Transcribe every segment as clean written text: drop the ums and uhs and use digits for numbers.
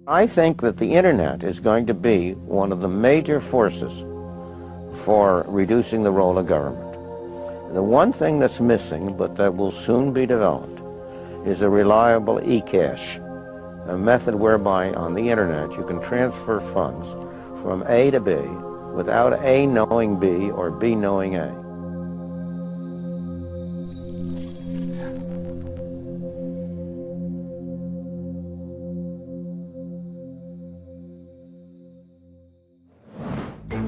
I think that the internet is going to be one of the major forces for reducing the role of government. The one thing that's missing, but that will soon be developed, is a reliable e-cash, a method whereby on the internet you can transfer funds from A to B without A knowing B or B knowing A.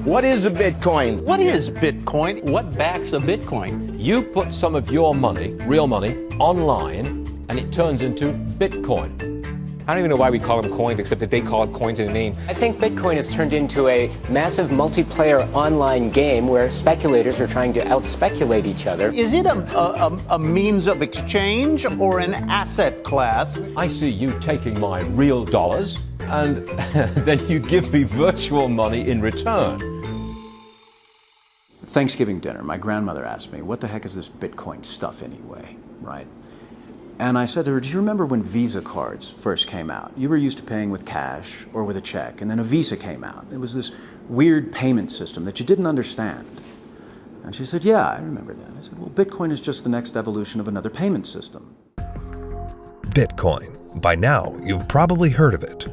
What is a Bitcoin? What is Bitcoin? What backs a Bitcoin? You put some of your money, real money, online, and it turns into Bitcoin. I don't even know why we call them coins, except that they call it coins in the name. I think Bitcoin has turned into a massive multiplayer online game where speculators are trying to out-speculate each other. Is it a means of exchange or an asset class? I see you taking my real dollars, and then you give me virtual money in return. Thanksgiving dinner, my grandmother asked me, what the heck is this Bitcoin stuff anyway, right? And I said to her, do you remember when Visa cards first came out? You were used to paying with cash or with a check, and then a Visa came out. It was this weird payment system that you didn't understand. And she said, yeah, I remember that. I said, well, Bitcoin is just the next evolution of another payment system. Bitcoin. By now, you've probably heard of it.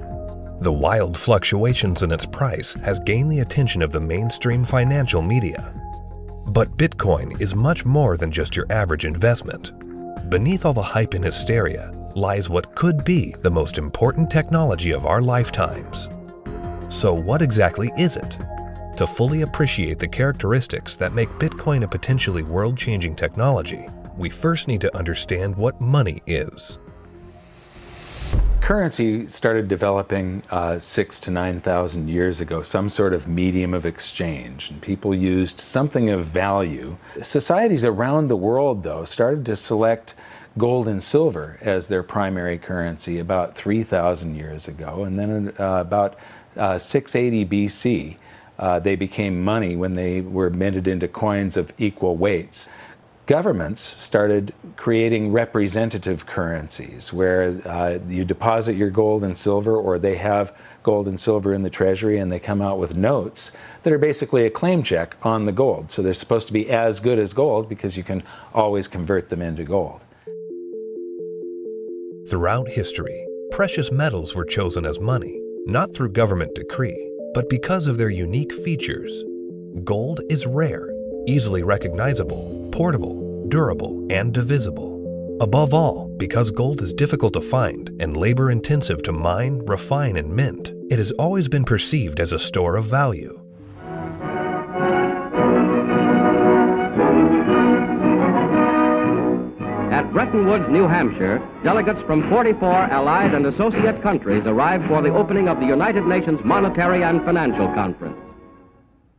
The wild fluctuations in its price has gained the attention of the mainstream financial media. But Bitcoin is much more than just your average investment. Beneath all the hype and hysteria lies what could be the most important technology of our lifetimes. So what exactly is it? To fully appreciate the characteristics that make Bitcoin a potentially world-changing technology, we first need to understand what money is. Currency started developing 6,000 to 9,000 years ago, some sort of medium of exchange, and people used something of value. Societies around the world, though, started to select gold and silver as their primary currency about 3,000 years ago, and then about 680 BC, they became money when they were minted into coins of equal weights. Governments started creating representative currencies where you deposit your gold and silver, or they have gold and silver in the treasury and they come out with notes that are basically a claim check on the gold. So they're supposed to be as good as gold because you can always convert them into gold. Throughout history, precious metals were chosen as money, not through government decree, but because of their unique features. Gold is rare, easily recognizable, portable, durable, and divisible. Above all, because gold is difficult to find and labor-intensive to mine, refine, and mint, it has always been perceived as a store of value. At Bretton Woods, New Hampshire, delegates from 44 allied and associate countries arrived for the opening of the United Nations Monetary and Financial Conference.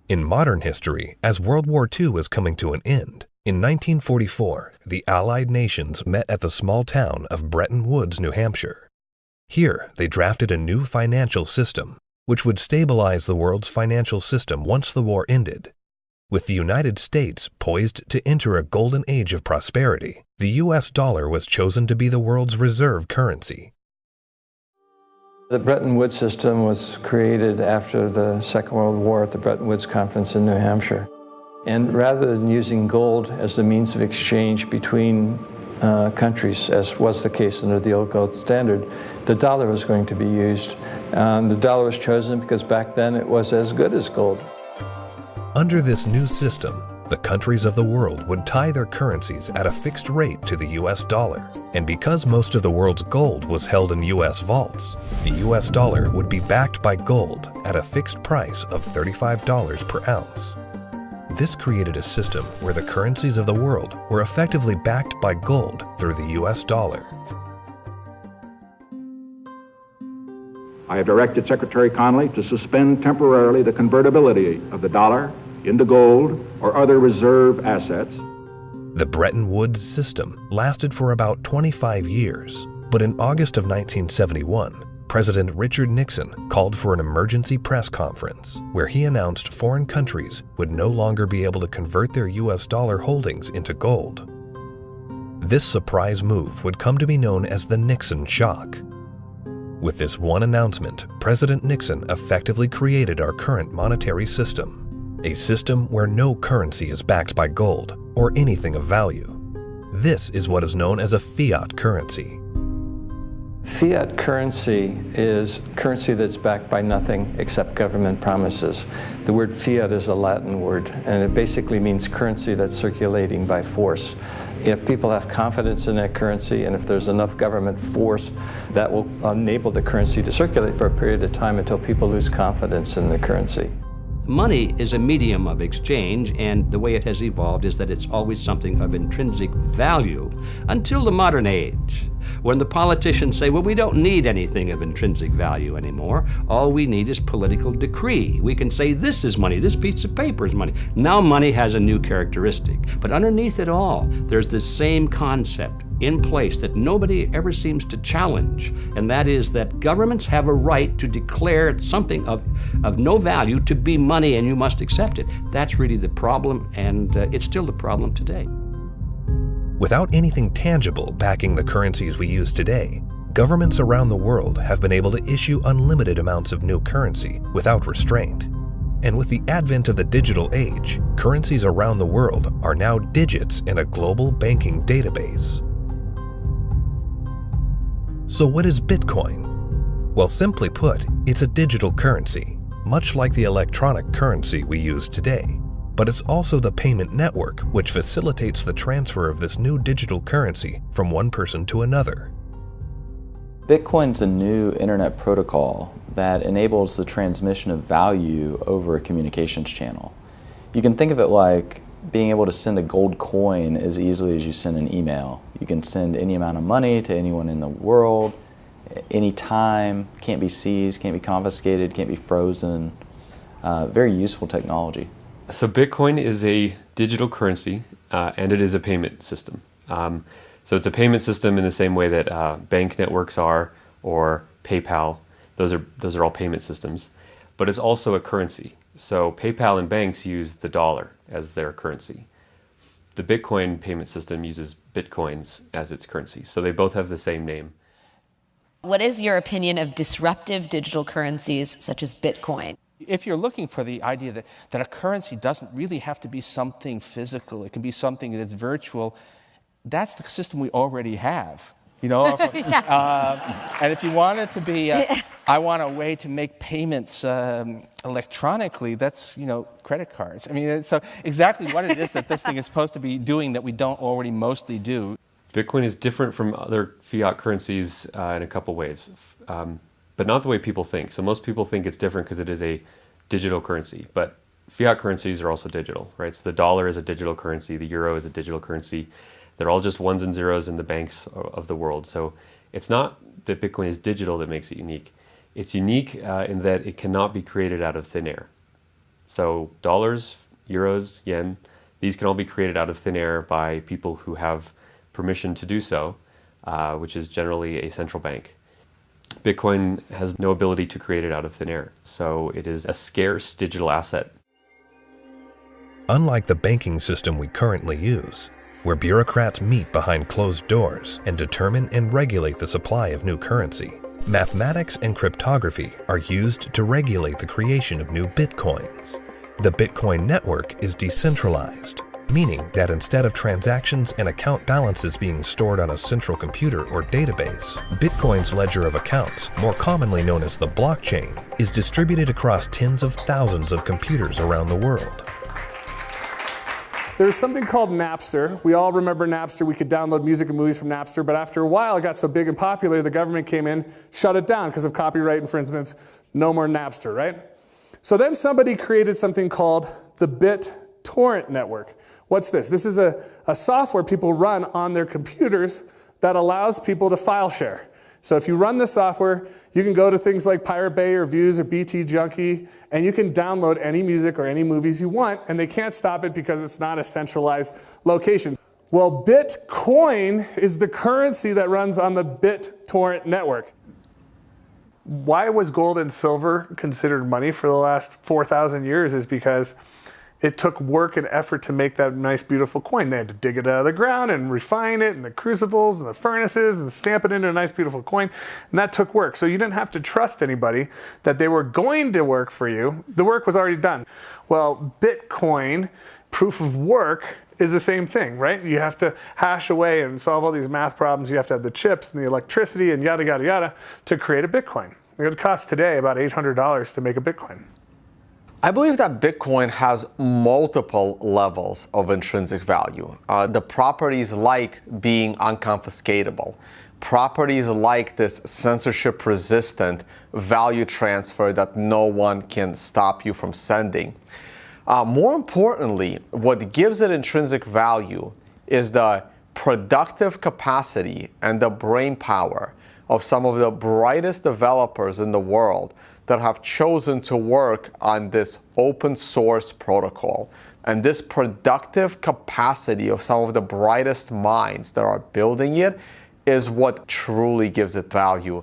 In modern history, as World War II was coming to an end, in 1944, the Allied nations met at the small town of Bretton Woods, New Hampshire. Here, they drafted a new financial system, which would stabilize the world's financial system once the war ended. With the United States poised to enter a golden age of prosperity, the U.S. dollar was chosen to be the world's reserve currency. The Bretton Woods system was created after the Second World War at the Bretton Woods Conference in New Hampshire. And rather than using gold as the means of exchange between countries, as was the case under the old gold standard, the dollar was going to be used. The dollar was chosen because back then it was as good as gold. Under this new system, the countries of the world would tie their currencies at a fixed rate to the U.S. dollar. And because most of the world's gold was held in U.S. vaults, the U.S. dollar would be backed by gold at a fixed price of $35 per ounce. This created a system where the currencies of the world were effectively backed by gold through the U.S. dollar. I have directed Secretary Connally to suspend temporarily the convertibility of the dollar into gold or other reserve assets. The Bretton Woods system lasted for about 25 years, but in August of 1971, President Richard Nixon called for an emergency press conference where he announced foreign countries would no longer be able to convert their U.S. dollar holdings into gold. This surprise move would come to be known as the Nixon shock. With this one announcement, President Nixon effectively created our current monetary system, a system where no currency is backed by gold or anything of value. This is what is known as a fiat currency. Fiat currency is currency that's backed by nothing except government promises. The word fiat is a Latin word, and it basically means currency that's circulating by force. If people have confidence in that currency, and if there's enough government force, that will enable the currency to circulate for a period of time until people lose confidence in the currency. Money is a medium of exchange, and the way it has evolved is that it's always something of intrinsic value until the modern age, when the politicians say, well, we don't need anything of intrinsic value anymore. All we need is political decree. We can say this is money, this piece of paper is money. Now money has a new characteristic. But underneath it all, there's this same concept in place that nobody ever seems to challenge, and that is that governments have a right to declare something of no value to be money, and you must accept it. That's really the problem, and it's still the problem today. Without anything tangible backing the currencies we use today, governments around the world have been able to issue unlimited amounts of new currency without restraint. And with the advent of the digital age, currencies around the world are now digits in a global banking database. So what is Bitcoin? Well, simply put, it's a digital currency, much like the electronic currency we use today. But it's also the payment network which facilitates the transfer of this new digital currency from one person to another. Bitcoin's a new internet protocol that enables the transmission of value over a communications channel. You can think of it like being able to send a gold coin as easily as you send an email. You can send any amount of money to anyone in the world, anytime, can't be seized, can't be confiscated, can't be frozen. Very useful technology. So Bitcoin is a digital currency and it is a payment system. So it's a payment system in the same way that bank networks are, or PayPal. Those are all payment systems. But it's also a currency. So PayPal and banks use the dollar as their currency. The Bitcoin payment system uses Bitcoins as its currency. So they both have the same name. What is your opinion of disruptive digital currencies such as Bitcoin? If you're looking for the idea that a currency doesn't really have to be something physical, it can be something that's virtual, that's the system we already have. You know, and if you want it to be, I want a way to make payments electronically, that's, credit cards. I mean, so exactly what it is that this thing is supposed to be doing that we don't already mostly do. Bitcoin is different from other fiat currencies in a couple ways, but not the way people think. So most people think it's different because it is a digital currency, but fiat currencies are also digital, right? So the dollar is a digital currency, the euro is a digital currency. They're all just ones and zeros in the banks of the world. So it's not that Bitcoin is digital that makes it unique. It's unique in that it cannot be created out of thin air. So dollars, euros, yen, these can all be created out of thin air by people who have permission to do so, which is generally a central bank. Bitcoin has no ability to create it out of thin air. So it is a scarce digital asset. Unlike the banking system we currently use, where bureaucrats meet behind closed doors and determine and regulate the supply of new currency, mathematics and cryptography are used to regulate the creation of new bitcoins. The Bitcoin network is decentralized, meaning that instead of transactions and account balances being stored on a central computer or database, Bitcoin's ledger of accounts, more commonly known as the blockchain, is distributed across tens of thousands of computers around the world. There's something called Napster. We all remember Napster. We could download music and movies from Napster, but after a while it got so big and popular, the government came in, shut it down because of copyright infringements. No more Napster, right? So then somebody created something called the BitTorrent network. What's this? This is a software people run on their computers that allows people to file share. So if you run the software, you can go to things like Pirate Bay or Views or BT Junkie, and you can download any music or any movies you want, and they can't stop it because it's not a centralized location. Well, Bitcoin is the currency that runs on the BitTorrent network. Why was gold and silver considered money for the last 4,000 years is because it took work and effort to make that nice, beautiful coin. They had to dig it out of the ground and refine it, and the crucibles and the furnaces, and stamp it into a nice, beautiful coin. And that took work. So you didn't have to trust anybody that they were going to work for you. The work was already done. Well, Bitcoin, proof of work, is the same thing, right? You have to hash away and solve all these math problems. You have to have the chips and the electricity and yada, yada, yada to create a Bitcoin. It would cost today about $800 to make a Bitcoin. I believe that Bitcoin has multiple levels of intrinsic value. The properties like being unconfiscatable, properties like this censorship-resistant value transfer that no one can stop you from sending. More importantly, what gives it intrinsic value is the productive capacity and the brain power of some of the brightest developers in the world that have chosen to work on this open source protocol. And this productive capacity of some of the brightest minds that are building it is what truly gives it value.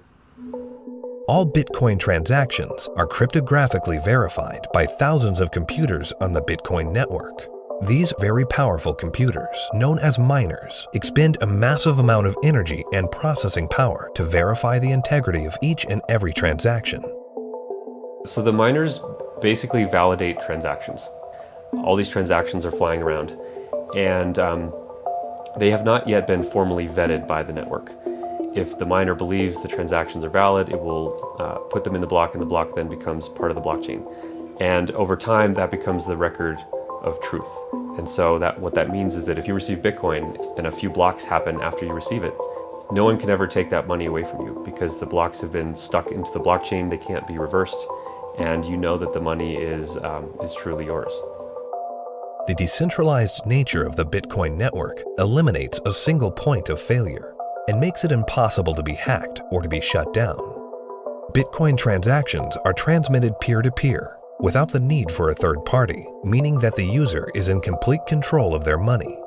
All Bitcoin transactions are cryptographically verified by thousands of computers on the Bitcoin network. These very powerful computers, known as miners, expend a massive amount of energy and processing power to verify the integrity of each and every transaction. So the miners basically validate transactions. All these transactions are flying around, and they have not yet been formally vetted by the network. If the miner believes the transactions are valid, it will put them in the block, and the block then becomes part of the blockchain. And over time, that becomes the record of truth. And so what that means is that if you receive Bitcoin and a few blocks happen after you receive it, no one can ever take that money away from you because the blocks have been stuck into the blockchain, they can't be reversed, and you know that the money is truly yours. The decentralized nature of the Bitcoin network eliminates a single point of failure and makes it impossible to be hacked or to be shut down. Bitcoin transactions are transmitted peer-to-peer without the need for a third party, meaning that the user is in complete control of their money.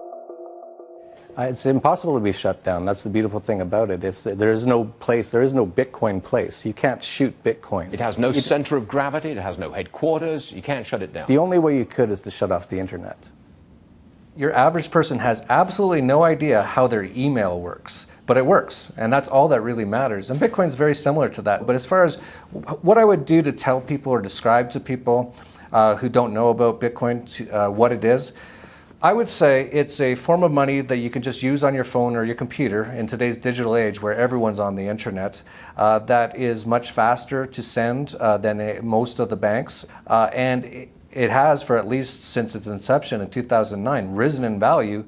It's impossible to be shut down. That's the beautiful thing about it. There is no Bitcoin place. You can't shoot Bitcoins. It has no center of gravity, it has no headquarters, you can't shut it down. The only way you could is to shut off the internet. Your average person has absolutely no idea how their email works, but it works, and that's all that really matters. And Bitcoin's very similar to that. But as far as what I would do to tell people or describe to people who don't know about Bitcoin what it is, I would say it's a form of money that you can just use on your phone or your computer in today's digital age where everyone's on the internet that is much faster to send than most of the banks. And it has, for at least since its inception in 2009, risen in value.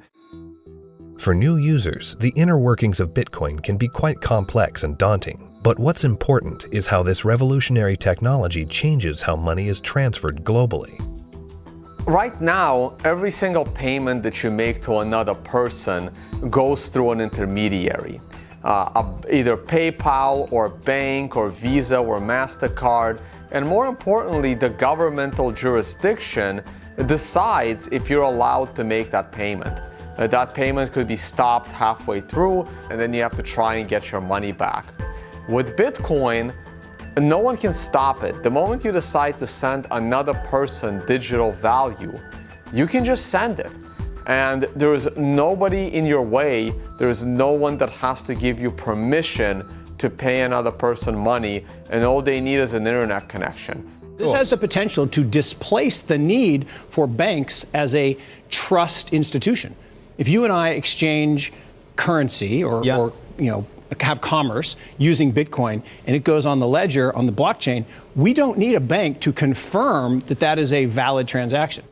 For new users, the inner workings of Bitcoin can be quite complex and daunting. But what's important is how this revolutionary technology changes how money is transferred globally. Right now, every single payment that you make to another person goes through an intermediary. Either PayPal or bank or Visa or MasterCard. And more importantly, the governmental jurisdiction decides if you're allowed to make that payment. That payment could be stopped halfway through, and then you have to try and get your money back. With Bitcoin, no one can stop it. The moment you decide to send another person digital value, you can just send it. And there is nobody in your way. There is no one that has to give you permission to pay another person money, and all they need is an internet connection. This has the potential to displace the need for banks as a trust institution. If you and I exchange currency or have commerce using Bitcoin and it goes on the ledger, on the blockchain, we don't need a bank to confirm that that is a valid transaction.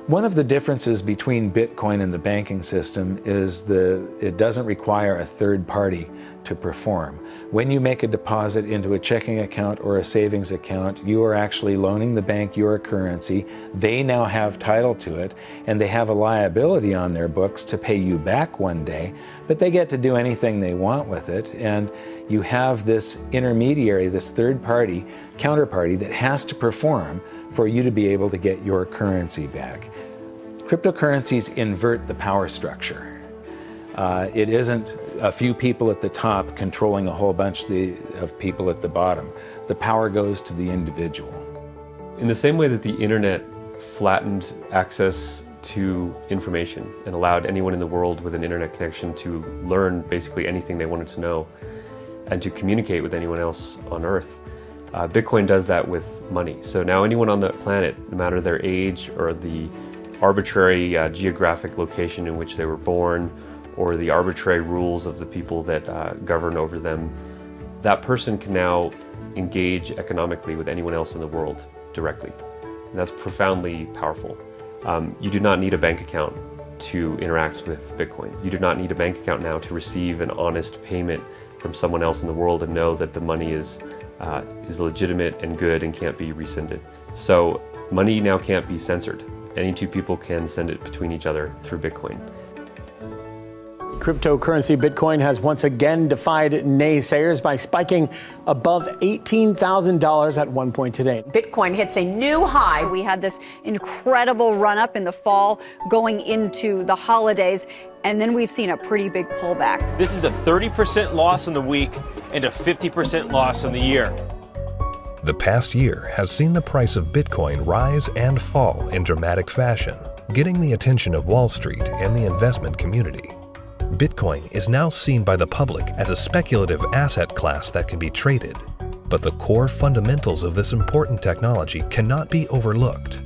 One of the differences between Bitcoin and the banking system is it doesn't require a third party to perform. When you make a deposit into a checking account or a savings account, you are actually loaning the bank your currency. They now have title to it, and they have a liability on their books to pay you back one day, but they get to do anything they want with it. And you have this intermediary, this third party, counterparty that has to perform for you to be able to get your currency back. Cryptocurrencies invert the power structure. It isn't a few people at the top controlling a whole bunch of people at the bottom. The power goes to the individual. In the same way that the internet flattened access to information and allowed anyone in the world with an internet connection to learn basically anything they wanted to know and to communicate with anyone else on Earth. Bitcoin does that with money. So now anyone on the planet, no matter their age or the arbitrary geographic location in which they were born or the arbitrary rules of the people that govern over them, that person can now engage economically with anyone else in the world directly. And that's profoundly powerful. You do not need a bank account to interact with Bitcoin. You do not need a bank account now to receive an honest payment from someone else in the world and know that the money is legitimate and good and can't be rescinded. So money now can't be censored. Any two people can send it between each other through Bitcoin. Cryptocurrency Bitcoin has once again defied naysayers by spiking above $18,000 at one point today. Bitcoin hits a new high. We had this incredible run up in the fall going into the holidays, and then we've seen a pretty big pullback. This is a 30% loss in the week and a 50% loss in the year. The past year has seen the price of Bitcoin rise and fall in dramatic fashion, getting the attention of Wall Street and the investment community. Bitcoin is now seen by the public as a speculative asset class that can be traded, but the core fundamentals of this important technology cannot be overlooked.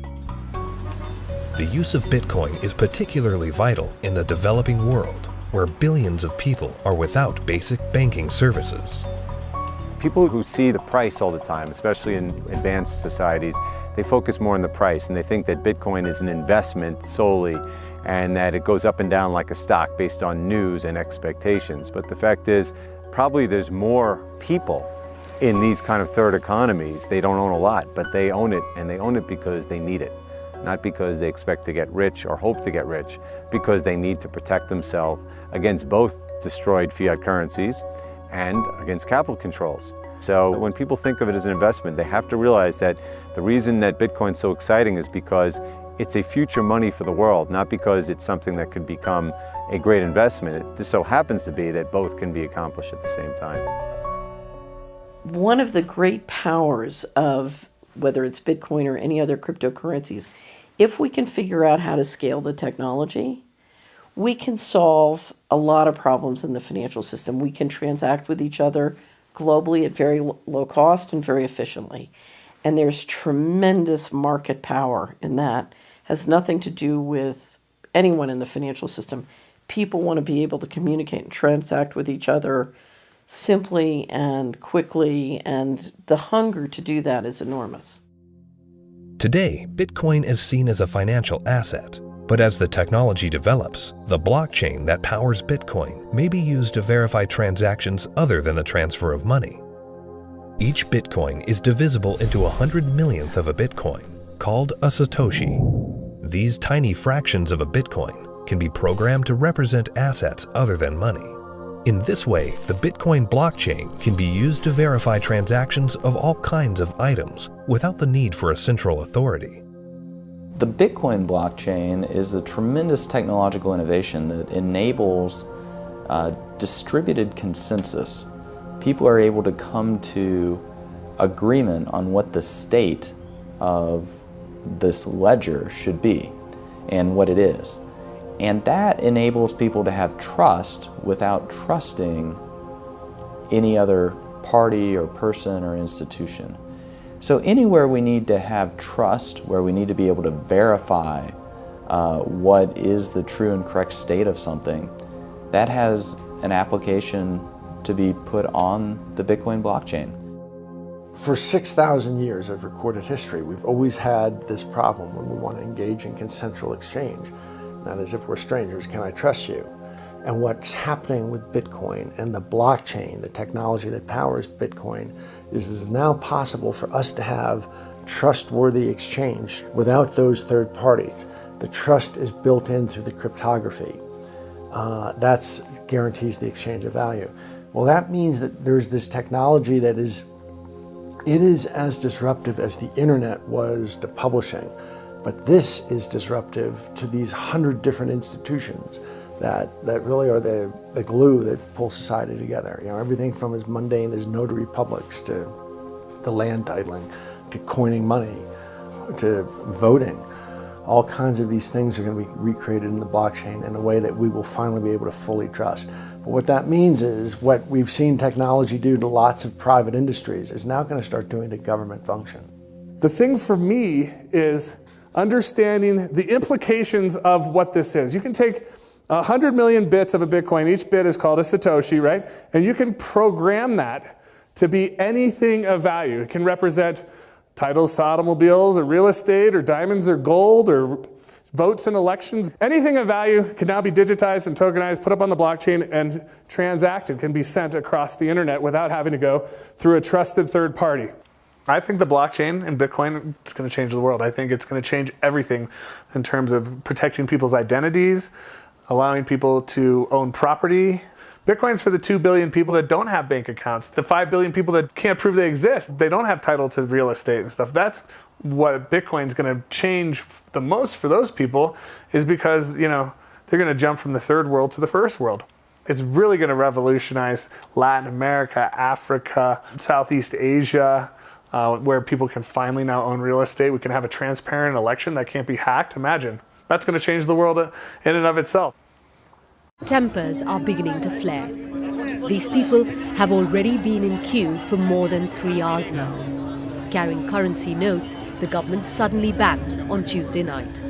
The use of Bitcoin is particularly vital in the developing world, where billions of people are without basic banking services. People who see the price all the time, especially in advanced societies, they focus more on the price and they think that Bitcoin is an investment solely and that it goes up and down like a stock based on news and expectations. But the fact is, probably there's more people in these kind of third economies. They don't own a lot, but they own it, and they own it because they need it. Not because they expect to get rich or hope to get rich, because they need to protect themselves against both destroyed fiat currencies and against capital controls. So when people think of it as an investment, they have to realize that the reason that Bitcoin's so exciting is because it's a future money for the world, not because it's something that could become a great investment. It just so happens to be that both can be accomplished at the same time. One of the great powers of whether it's Bitcoin or any other cryptocurrencies, if we can figure out how to scale the technology, we can solve a lot of problems in the financial system. We can transact with each other globally at very low cost and very efficiently. And there's tremendous market power in that. Has nothing to do with anyone in the financial system. People want to be able to communicate and transact with each other simply and quickly, and the hunger to do that is enormous. Today, Bitcoin is seen as a financial asset, but as the technology develops, the blockchain that powers Bitcoin may be used to verify transactions other than the transfer of money. Each Bitcoin is divisible into 100 millionth of a Bitcoin, called a Satoshi. These tiny fractions of a Bitcoin can be programmed to represent assets other than money. In this way, the Bitcoin blockchain can be used to verify transactions of all kinds of items without the need for a central authority. The Bitcoin blockchain is a tremendous technological innovation that enables distributed consensus. People are able to come to agreement on what the state of this ledger should be and what it is. And that enables people to have trust without trusting any other party or person or institution. So anywhere we need to have trust, where we need to be able to verify what is the true and correct state of something, that has an application to be put on the Bitcoin blockchain. For 6,000 years of recorded history, we've always had this problem when we want to engage in consensual exchange. That is, if we're strangers, can I trust you? And what's happening with Bitcoin and the blockchain, the technology that powers Bitcoin, is it's now possible for us to have trustworthy exchange without those third parties. The trust is built in through the cryptography. That guarantees the exchange of value. Well, that means that there's this technology that is as disruptive as the internet was to publishing. But this is disruptive to these 100 different institutions that really are the glue that pull society together. You know, everything from as mundane as notary publics to the land titling, to coining money, to voting. all kinds of these things are going to be recreated in the blockchain in a way that we will finally be able to fully trust. But what that means is what we've seen technology do to lots of private industries is now going to start doing to government function. The thing for me is understanding the implications of what this is. You can take 100 million bits of a Bitcoin, each bit is called a Satoshi, right? And you can program that to be anything of value. It can represent titles to automobiles or real estate or diamonds or gold or votes in elections. Anything of value can now be digitized and tokenized, put up on the blockchain, and transacted, can be sent across the internet without having to go through a trusted third party. I think the blockchain and Bitcoin is going to change the world. I think it's going to change everything in terms of protecting people's identities, allowing people to own property. Bitcoin's for the 2 billion people that don't have bank accounts, the 5 billion people that can't prove they exist. They don't have title to real estate and stuff. That's what Bitcoin's going to change the most for those people, is because, they're going to jump from the third world to the first world. It's really going to revolutionize Latin America, Africa, Southeast Asia, where people can finally now own real estate. We can have a transparent election that can't be hacked. Imagine. That's going to change the world in and of itself. Tempers are beginning to flare. These people have already been in queue for more than 3 hours now. Carrying currency notes, the government suddenly banned on Tuesday night.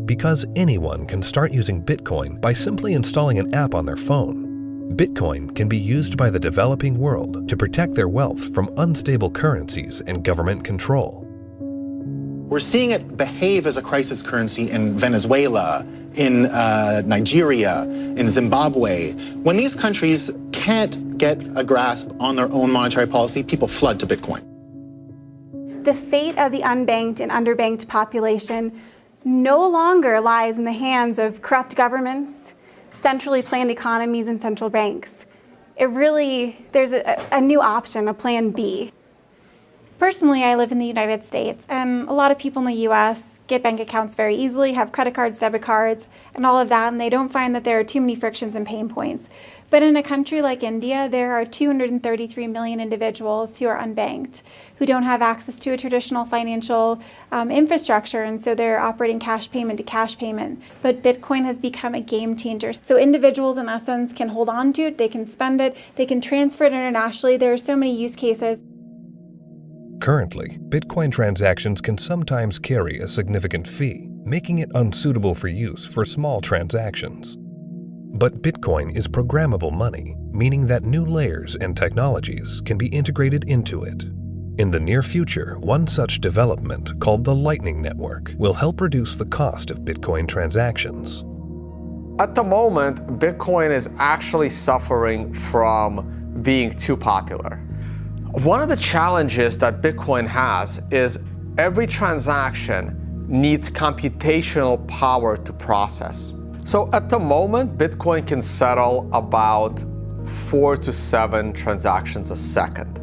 Because anyone can start using Bitcoin by simply installing an app on their phone, Bitcoin can be used by the developing world to protect their wealth from unstable currencies and government control. We're seeing it behave as a crisis currency in Venezuela, in Nigeria, in Zimbabwe. When these countries can't get a grasp on their own monetary policy, people flood to Bitcoin. The fate of the unbanked and underbanked population no longer lies in the hands of corrupt governments, centrally planned economies, and central banks. There's a new option, a plan B. Personally, I live in the United States, and a lot of people in the US get bank accounts very easily, have credit cards, debit cards, and all of that, and they don't find that there are too many frictions and pain points. But in a country like India, there are 233 million individuals who are unbanked, who don't have access to a traditional financial infrastructure, and so they're operating cash payment to cash payment. But Bitcoin has become a game changer. So individuals, in essence, can hold on to it, they can spend it, they can transfer it internationally. There are so many use cases. Currently, Bitcoin transactions can sometimes carry a significant fee, making it unsuitable for use for small transactions. But Bitcoin is programmable money, meaning that new layers and technologies can be integrated into it. In the near future, one such development, called the Lightning Network, will help reduce the cost of Bitcoin transactions. At the moment, Bitcoin is actually suffering from being too popular. One of the challenges that Bitcoin has is every transaction needs computational power to process. So at the moment, Bitcoin can settle about 4 to 7 transactions a second.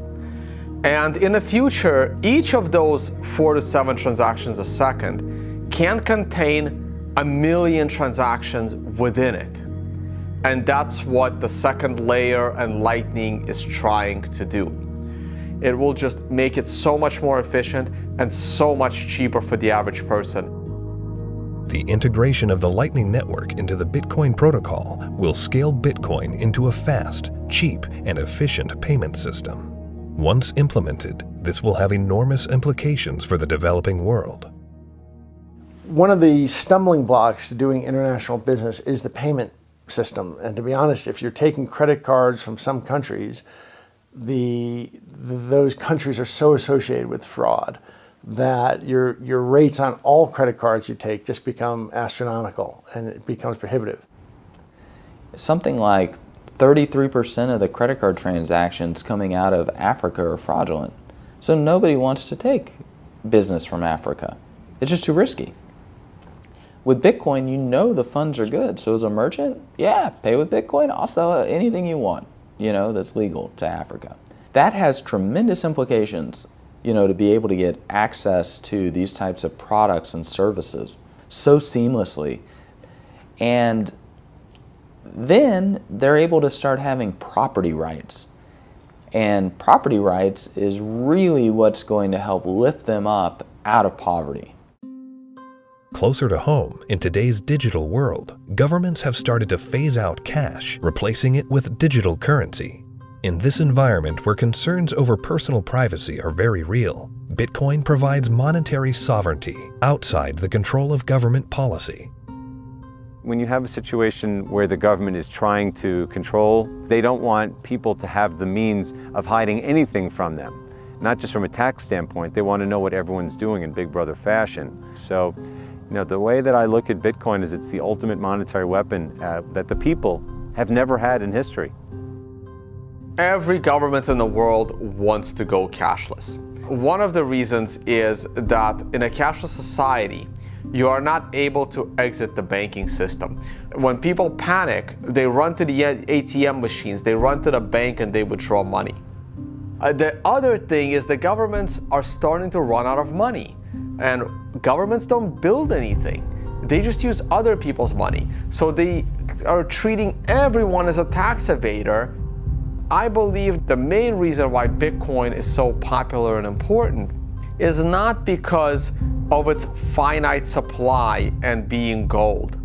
And in the future, each of those 4 to 7 transactions a second can contain 1 million transactions within it. And that's what the second layer and Lightning is trying to do. It will just make it so much more efficient and so much cheaper for the average person. The integration of the Lightning Network into the Bitcoin protocol will scale Bitcoin into a fast, cheap, and efficient payment system. Once implemented, this will have enormous implications for the developing world. One of the stumbling blocks to doing international business is the payment system. And to be honest, if you're taking credit cards from some countries, those countries are so associated with fraud that your rates on all credit cards you take just become astronomical, and it becomes prohibitive. Something like 33% of the credit card transactions coming out of Africa are fraudulent. So nobody wants to take business from Africa. It's just too risky. With Bitcoin, you know the funds are good. So as a merchant, yeah, pay with Bitcoin. I'll sell anything you want, that's legal to Africa. That has tremendous implications, to be able to get access to these types of products and services so seamlessly. And then they're able to start having property rights. And property rights is really what's going to help lift them up out of poverty. Closer to home, in today's digital world, governments have started to phase out cash, replacing it with digital currency. In this environment where concerns over personal privacy are very real, Bitcoin provides monetary sovereignty outside the control of government policy. When you have a situation where the government is trying to control, they don't want people to have the means of hiding anything from them. Not just from a tax standpoint, they want to know what everyone's doing in Big Brother fashion. So, the way that I look at Bitcoin is it's the ultimate monetary weapon that the people have never had in history. Every government in the world wants to go cashless. One of the reasons is that in a cashless society, you are not able to exit the banking system. When people panic, they run to the ATM machines, they run to the bank and they withdraw money. The other thing is the governments are starting to run out of money, and governments don't build anything. They just use other people's money. So they are treating everyone as a tax evader. I believe the main reason why Bitcoin is so popular and important is not because of its finite supply and being gold.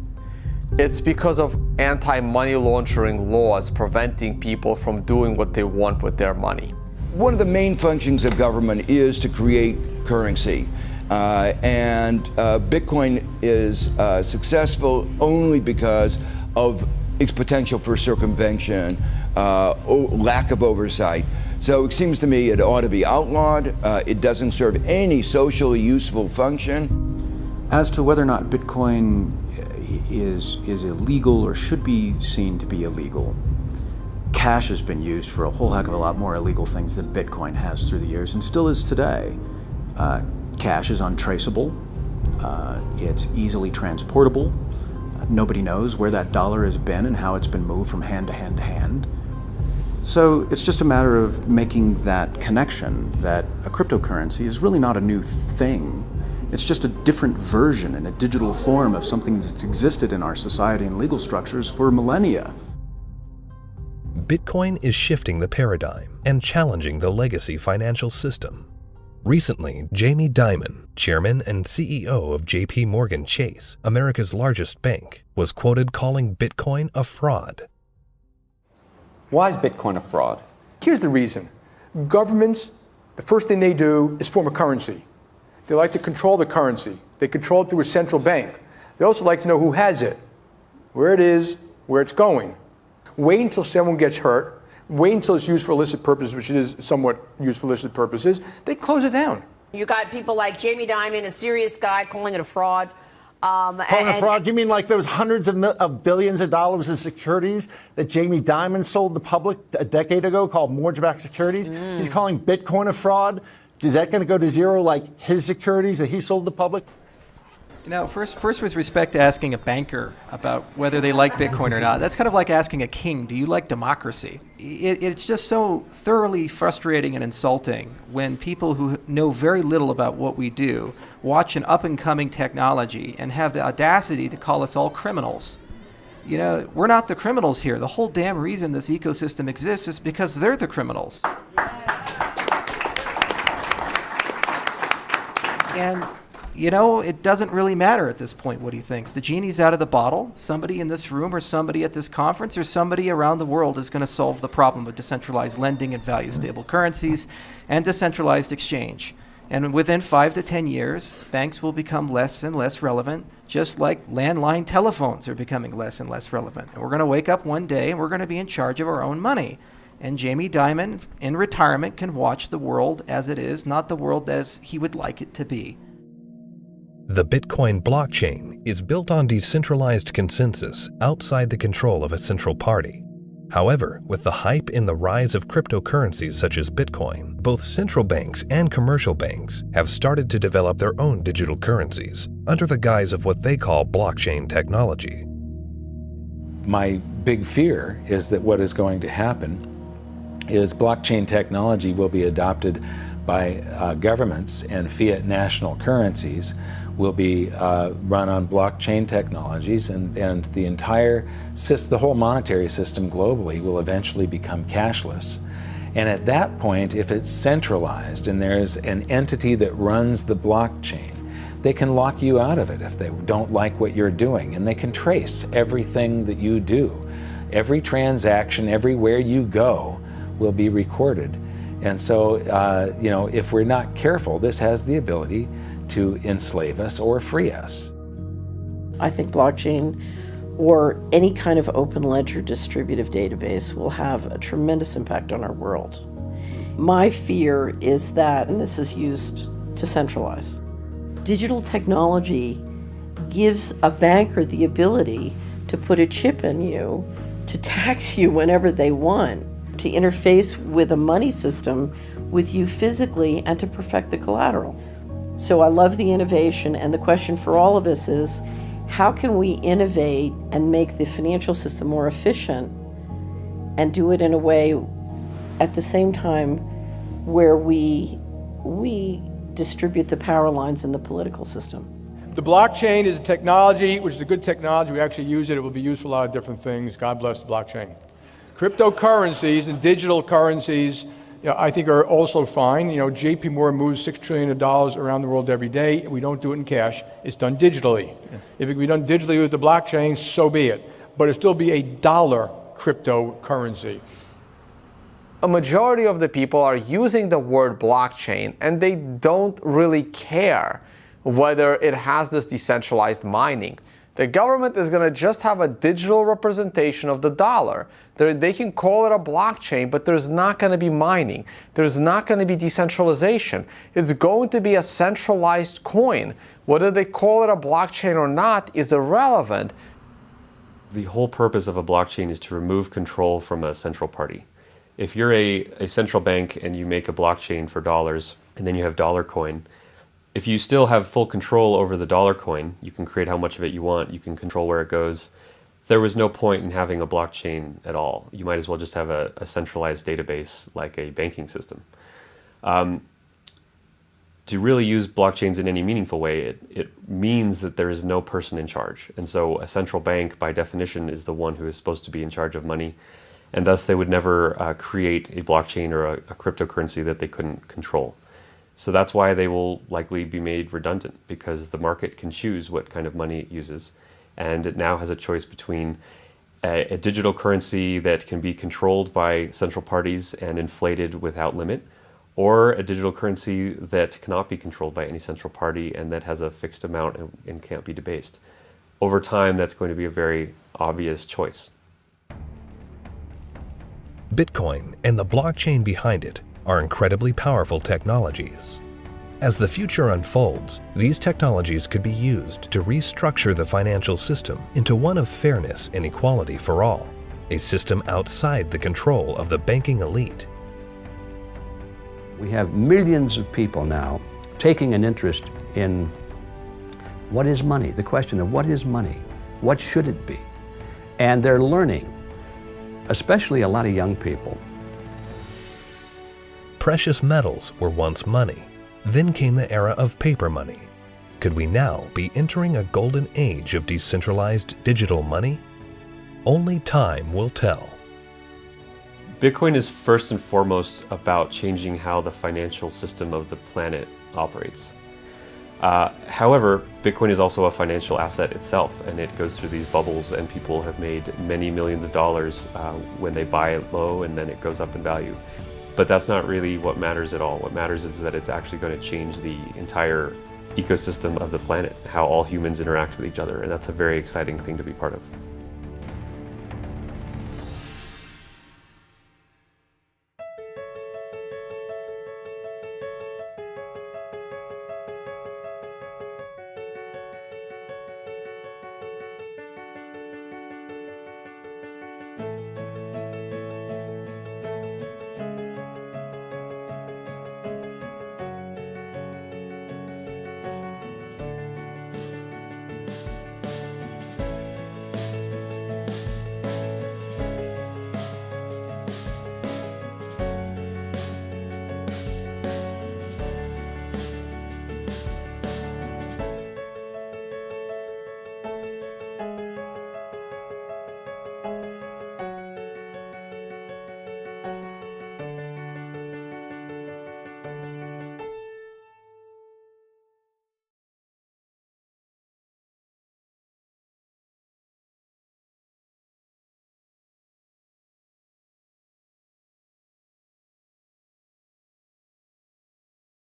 It's because of anti-money laundering laws preventing people from doing what they want with their money. One of the main functions of government is to create currency. And Bitcoin is successful only because of its potential for circumvention, lack of oversight. So it seems to me it ought to be outlawed. It doesn't serve any socially useful function. As to whether or not Bitcoin is illegal or should be seen to be illegal, cash has been used for a whole heck of a lot more illegal things than Bitcoin has through the years, and still is today. Cash is untraceable. It's easily transportable. Nobody knows where that dollar has been and how it's been moved from hand to hand to hand. So it's just a matter of making that connection that a cryptocurrency is really not a new thing. It's just a different version in a digital form of something that's existed in our society and legal structures for millennia. Bitcoin is shifting the paradigm and challenging the legacy financial system. Recently, Jamie Dimon, chairman and CEO of JP Morgan Chase, America's largest bank, was quoted calling Bitcoin a fraud. Why is Bitcoin a fraud? Here's the reason. Governments, the first thing they do is form a currency. They like to control the currency. They control it through a central bank. They also like to know who has it, where it is, where it's going. Wait until someone gets hurt. Wait until it's used for illicit purposes, which it is somewhat used for illicit purposes. They close it down. You got people like Jamie Dimon, a serious guy, calling it a fraud. Calling a fraud? You mean like those hundreds of billions of dollars of securities that Jamie Dimon sold the public a decade ago called mortgage-backed securities? He's calling Bitcoin a fraud? Is that going to go to zero like his securities that he sold the public? First with respect to asking a banker about whether they like Bitcoin or not, that's kind of like asking a king, do you like democracy? It's just so thoroughly frustrating and insulting when people who know very little about what we do watch an up-and-coming technology and have the audacity to call us all criminals. We're not the criminals here. The whole damn reason this ecosystem exists is because they're the criminals. And it doesn't really matter at this point what he thinks. The genie's out of the bottle. Somebody in this room or somebody at this conference or somebody around the world is going to solve the problem of decentralized lending and value-stable currencies and decentralized exchange. And within 5 to 10 years, banks will become less and less relevant, just like landline telephones are becoming less and less relevant. And we're going to wake up one day and we're going to be in charge of our own money. And Jamie Dimon, in retirement, can watch the world as it is, not the world as he would like it to be. The Bitcoin blockchain is built on decentralized consensus outside the control of a central party. However, with the hype in the rise of cryptocurrencies such as Bitcoin, both central banks and commercial banks have started to develop their own digital currencies under the guise of what they call blockchain technology. My big fear is that what is going to happen is blockchain technology will be adopted by governments, and fiat national currencies will be run on blockchain technologies, and the whole monetary system globally will eventually become cashless. And at that point, if it's centralized and there's an entity that runs the blockchain, they can lock you out of it if they don't like what you're doing, and they can trace everything that you do. Every transaction, everywhere you go, will be recorded. And so, you know, if we're not careful, this has the ability to enslave us or free us. I think blockchain or any kind of open ledger distributive database will have a tremendous impact on our world. My fear is that, and this is used to centralize, digital technology gives a banker the ability to put a chip in you, to tax you whenever they want, to interface with a money system with you physically, and to perfect the collateral. So I love the innovation, and the question for all of us is, how can we innovate and make the financial system more efficient and do it in a way at the same time where we distribute the power lines in the political system? The blockchain is a technology, which is a good technology. We actually use it. It will be used for a lot of different things. God bless the blockchain. Cryptocurrencies and digital currencies, you know, I think are also fine. You know, JP Morgan moves $6 trillion around the world every day. We don't do it in cash. It's done digitally. If it can be done digitally with the blockchain, so be it. But it'll still be a dollar cryptocurrency. A majority of the people are using the word blockchain, and they don't really care whether it has this decentralized mining. The government is going to just have a digital representation of the dollar. They can call it a blockchain, but there's not going to be mining. There's not going to be decentralization. It's going to be a centralized coin. Whether they call it a blockchain or not is irrelevant. The whole purpose of a blockchain is to remove control from a central party. If you're a central bank and you make a blockchain for dollars, and then you have dollar coin, if you still have full control over the dollar coin, you can create how much of it you want, you can control where it goes. There was no point in having a blockchain at all. You might as well just have a centralized database like a banking system. To really use blockchains in any meaningful way, it means that there is no person in charge. And so a central bank, by definition, is the one who is supposed to be in charge of money. And thus they would never create a blockchain or a cryptocurrency that they couldn't control. So that's why they will likely be made redundant, because the market can choose what kind of money it uses. And it now has a choice between a digital currency that can be controlled by central parties and inflated without limit, or a digital currency that cannot be controlled by any central party and that has a fixed amount and can't be debased. Over time, that's going to be a very obvious choice. Bitcoin and the blockchain behind it are incredibly powerful technologies. As the future unfolds, these technologies could be used to restructure the financial system into one of fairness and equality for all, a system outside the control of the banking elite. We have millions of people now taking an interest in what is money, the question of what is money, what should it be? And they're learning, especially a lot of young people. Precious metals were once money. Then came the era of paper money. Could we now be entering a golden age of decentralized digital money? Only time will tell. Bitcoin is first and foremost about changing how the financial system of the planet operates. However, Bitcoin is also a financial asset itself, and it goes through these bubbles, and people have made many millions of dollars when they buy it low, and then it goes up in value. But that's not really what matters at all. What matters is that it's actually going to change the entire ecosystem of the planet, how all humans interact with each other, and that's a very exciting thing to be part of.